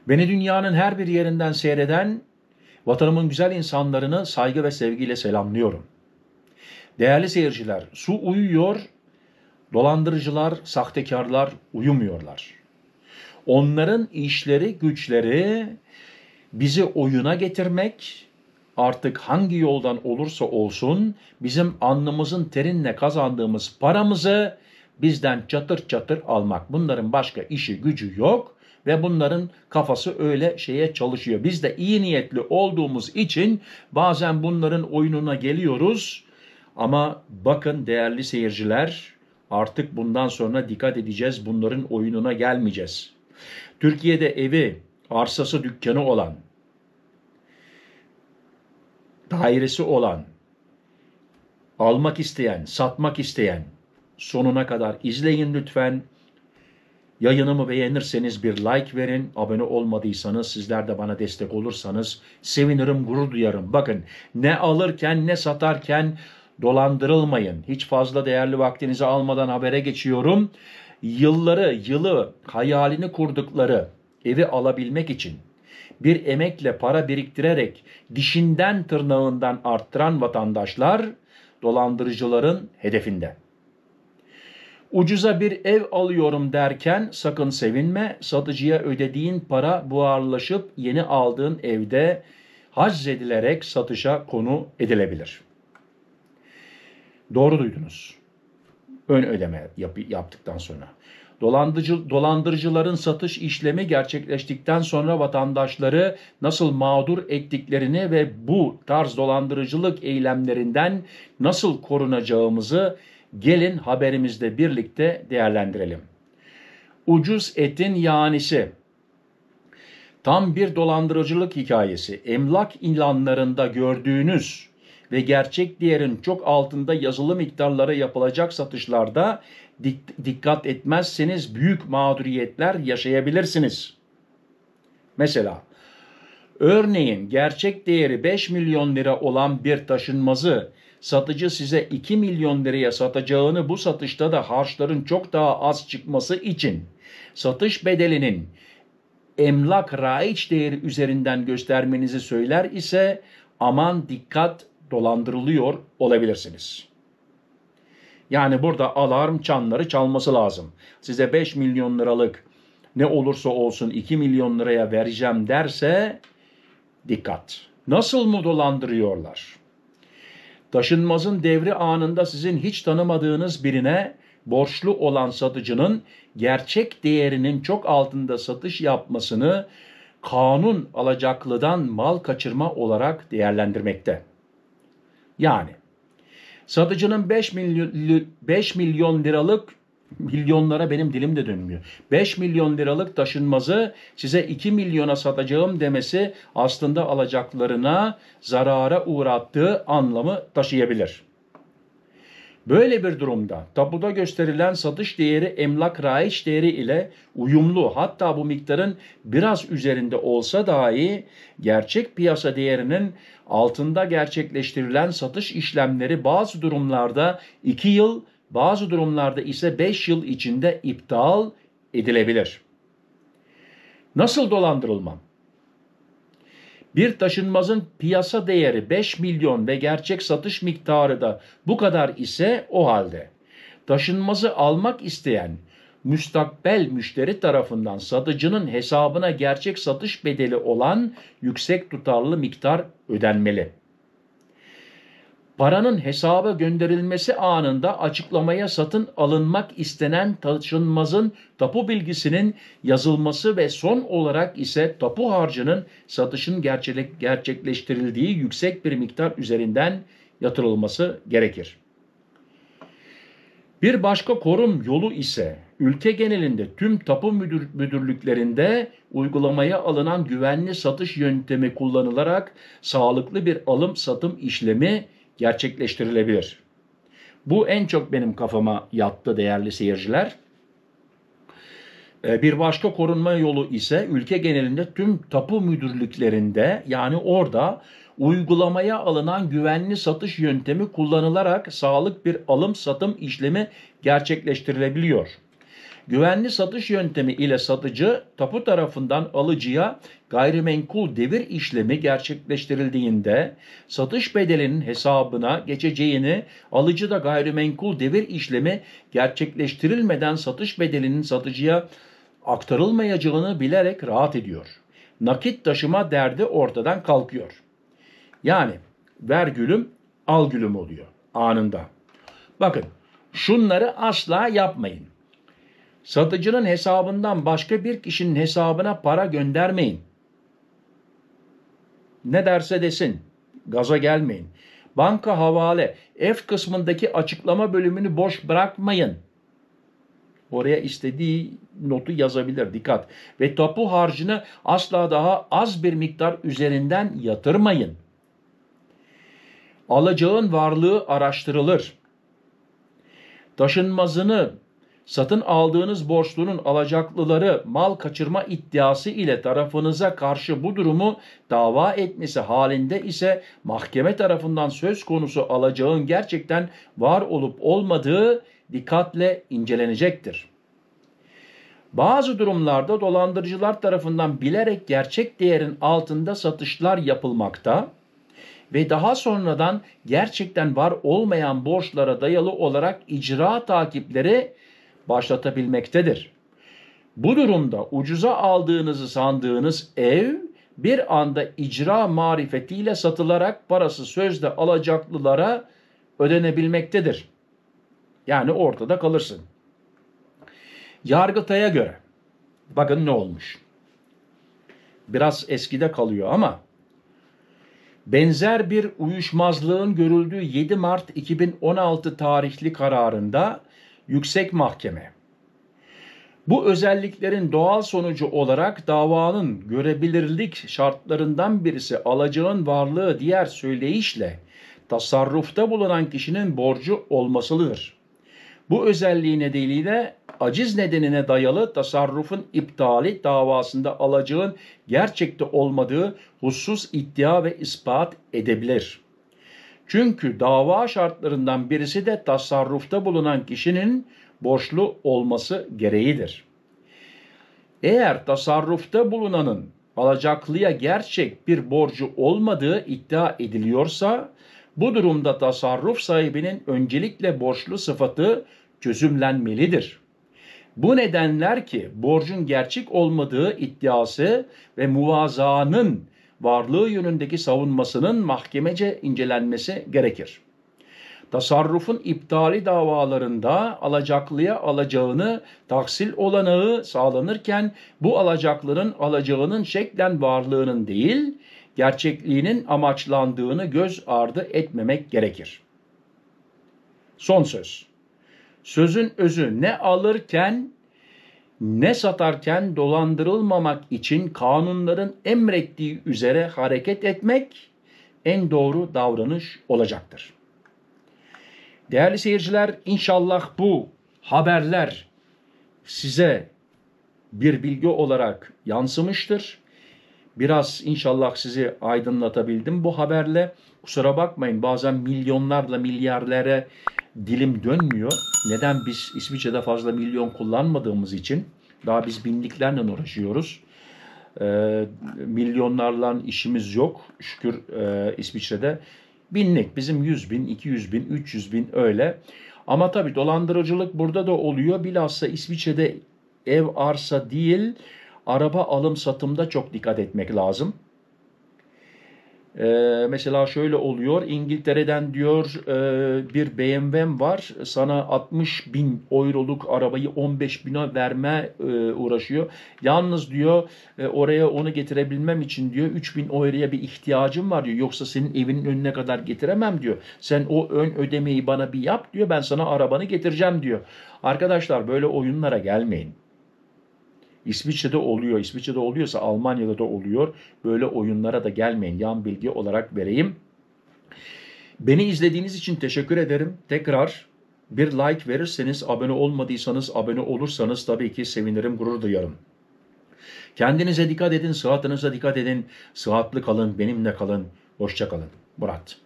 Beni dünyanın her bir yerinden seyreden vatanımın güzel insanlarını saygı ve sevgiyle selamlıyorum. Değerli seyirciler, su uyuyor, dolandırıcılar, sahtekarlar uyumuyorlar. Onların işleri, güçleri bizi oyuna getirmek, artık hangi yoldan olursa olsun bizim alnımızın terinle kazandığımız paramızı bizden çatır çatır almak. Bunların başka işi gücü yok ve bunların kafası öyle şeye çalışıyor. Biz de iyi niyetli olduğumuz için bazen bunların oyununa geliyoruz. Ama bakın değerli seyirciler, artık bundan sonra dikkat edeceğiz, bunların oyununa gelmeyeceğiz. Türkiye'de evi, arsası, dükkanı olan, dairesi olan, almak isteyen, satmak isteyen, sonuna kadar izleyin lütfen. Yayınımı beğenirseniz bir like verin. Abone olmadıysanız, sizler de bana destek olursanız sevinirim, gurur duyarım. Bakın, ne alırken ne satarken dolandırılmayın. Hiç fazla değerli vaktinizi almadan habere geçiyorum. Yılı hayalini kurdukları evi alabilmek için bir emekle para biriktirerek dişinden tırnağından arttıran vatandaşlar dolandırıcıların hedefinde. Ucuza bir ev alıyorum derken sakın sevinme. Satıcıya ödediğin para buharlaşıp yeni aldığın evde haczedilerek satışa konu edilebilir. Doğru duydunuz. Ön ödeme yaptıktan sonra. Dolandırıcıların satış işlemi gerçekleştikten sonra vatandaşları nasıl mağdur ettiklerini ve bu tarz dolandırıcılık eylemlerinden nasıl korunacağımızı gelin haberimizde birlikte değerlendirelim. Ucuz etin yanisi. Tam bir dolandırıcılık hikayesi. Emlak ilanlarında gördüğünüz ve gerçek değerin çok altında yazılı miktarlara yapılacak satışlarda dikkat etmezseniz büyük mağduriyetler yaşayabilirsiniz. Mesela örneğin gerçek değeri 5 milyon lira olan bir taşınmazı satıcı size 2 milyon liraya satacağını, bu satışta da harçların çok daha az çıkması için satış bedelinin emlak raiç değeri üzerinden göstermenizi söyler ise aman dikkat, dolandırılıyor olabilirsiniz. Yani burada alarm çanları çalması lazım. Size 5 milyon liralık ne olursa olsun 2 milyon liraya vereceğim derse dikkat. Nasıl mı dolandırıyorlar? Taşınmazın devri anında sizin hiç tanımadığınız birine borçlu olan satıcının gerçek değerinin çok altında satış yapmasını kanun alacaklıdan mal kaçırma olarak değerlendirmekte. Yani satıcının 5 milyon liralık, milyonlara benim dilim de dönmüyor, 5 milyon liralık taşınmazı size 2 milyona satacağım demesi aslında alacaklarına zarara uğrattığı anlamı taşıyabilir. Böyle bir durumda tapuda gösterilen satış değeri emlak raiç değeri ile uyumlu, hatta bu miktarın biraz üzerinde olsa dahi gerçek piyasa değerinin altında gerçekleştirilen satış işlemleri bazı durumlarda 2 yıl, bazı durumlarda ise 5 yıl içinde iptal edilebilir. Nasıl dolandırılmam? Bir taşınmazın piyasa değeri 5 milyon ve gerçek satış miktarı da bu kadar ise o halde taşınmazı almak isteyen müstakbel müşteri tarafından satıcının hesabına gerçek satış bedeli olan yüksek tutarlı miktar ödenmeli. Paranın hesaba gönderilmesi anında açıklamaya satın alınmak istenen taşınmazın tapu bilgisinin yazılması ve son olarak ise tapu harcının satışın gerçekleştirildiği yüksek bir miktar üzerinden yatırılması gerekir. Bir başka korum yolu ise ülke genelinde tüm tapu müdürlüklerinde uygulamaya alınan güvenli satış yöntemi kullanılarak sağlıklı bir alım-satım işlemi gerçekleştirilebilir. Bu en çok benim kafama yattı değerli seyirciler. Bir başka korunma yolu ise ülke genelinde tüm tapu müdürlüklerinde, yani orada uygulamaya alınan güvenli satış yöntemi kullanılarak sağlıklı bir alım-satım işlemi gerçekleştirilebiliyor. Güvenli satış yöntemi ile satıcı tapu tarafından alıcıya gayrimenkul devir işlemi gerçekleştirildiğinde satış bedelinin hesabına geçeceğini, alıcı da gayrimenkul devir işlemi gerçekleştirilmeden satış bedelinin satıcıya aktarılmayacağını bilerek rahat ediyor. Nakit taşıma derdi ortadan kalkıyor. Yani ver gülüm, al gülüm oluyor anında. Bakın, şunları asla yapmayın. Satıcının hesabından başka bir kişinin hesabına para göndermeyin. Ne derse desin, gaza gelmeyin. Banka havale, F kısmındaki açıklama bölümünü boş bırakmayın. Oraya istediği notu yazabilir, dikkat. Ve tapu harcını asla daha az bir miktar üzerinden yatırmayın. Alacağın varlığı araştırılır. Taşınmazını satın aldığınız borçlunun alacaklıları mal kaçırma iddiası ile tarafınıza karşı bu durumu dava etmesi halinde ise mahkeme tarafından söz konusu alacağın gerçekten var olup olmadığı dikkatle incelenecektir. Bazı durumlarda dolandırıcılar tarafından bilerek gerçek değerin altında satışlar yapılmakta ve daha sonradan gerçekten var olmayan borçlara dayalı olarak icra takipleri başlatabilmektedir. Bu durumda ucuza aldığınızı sandığınız ev bir anda icra marifetiyle satılarak parası sözde alacaklılara ödenebilmektedir. Yani ortada kalırsın. Yargıtay'a göre bakın ne olmuş. Biraz eskide kalıyor ama benzer bir uyuşmazlığın görüldüğü 7 Mart 2016 tarihli kararında Yüksek Mahkeme bu özelliklerin doğal sonucu olarak davanın görebilirlik şartlarından birisi alacağın varlığı diğer söyleyişle tasarrufta bulunan kişinin borcu olmasıdır. Bu özelliği nedeniyle aciz nedenine dayalı tasarrufun iptali davasında alacağın gerçekte olmadığı husus iddia ve ispat edebilir. Çünkü dava şartlarından birisi de tasarrufta bulunan kişinin borçlu olması gereğidir. Eğer tasarrufta bulunanın alacaklıya gerçek bir borcu olmadığı iddia ediliyorsa, bu durumda tasarruf sahibinin öncelikle borçlu sıfatı çözümlenmelidir. Bu nedenler ki borcun gerçek olmadığı iddiası ve muvazanın varlığı yönündeki savunmasının mahkemece incelenmesi gerekir. Tasarrufun iptali davalarında alacaklıya alacağını tahsil olanağı sağlanırken bu alacaklının alacağının şeklen varlığının değil, gerçekliğinin amaçlandığını göz ardı etmemek gerekir. Son söz. Sözün özü ne alırken ne satarken dolandırılmamak için kanunların emrettiği üzere hareket etmek en doğru davranış olacaktır. Değerli seyirciler, inşallah bu haberler size bir bilgi olarak yansımıştır. Biraz inşallah sizi aydınlatabildim bu haberle. Kusura bakmayın, bazen milyonlarla milyarlara dilim dönmüyor. Neden? Biz İsviçre'de fazla milyon kullanmadığımız için daha biz binliklerle uğraşıyoruz. Milyonlarla işimiz yok. Şükür İsviçre'de binlik. Bizim 100 bin, 200 bin, 300 bin öyle. Ama tabii dolandırıcılık burada da oluyor. Bilhassa İsviçre'de ev arsa değil, araba alım satımda çok dikkat etmek lazım. Mesela şöyle oluyor, İngiltere'den diyor bir BMW'm var, sana 60 bin euroluk arabayı 15 bine verme uğraşıyor. Yalnız diyor oraya onu getirebilmem için diyor 3 bin euroya bir ihtiyacım var diyor. Yoksa senin evinin önüne kadar getiremem diyor. Sen o ön ödemeyi bana bir yap diyor, ben sana arabanı getireceğim diyor. Arkadaşlar böyle oyunlara gelmeyin. İsviçre'de oluyor. İsviçre'de oluyorsa Almanya'da da oluyor. Böyle oyunlara da gelmeyin. Yan bilgi olarak vereyim. Beni izlediğiniz için teşekkür ederim. Tekrar bir like verirseniz, abone olmadıysanız, abone olursanız tabii ki sevinirim, gurur duyarım. Kendinize dikkat edin, sıhhatinize dikkat edin. Sıhhatli kalın, benimle kalın. Hoşça kalın. Murat.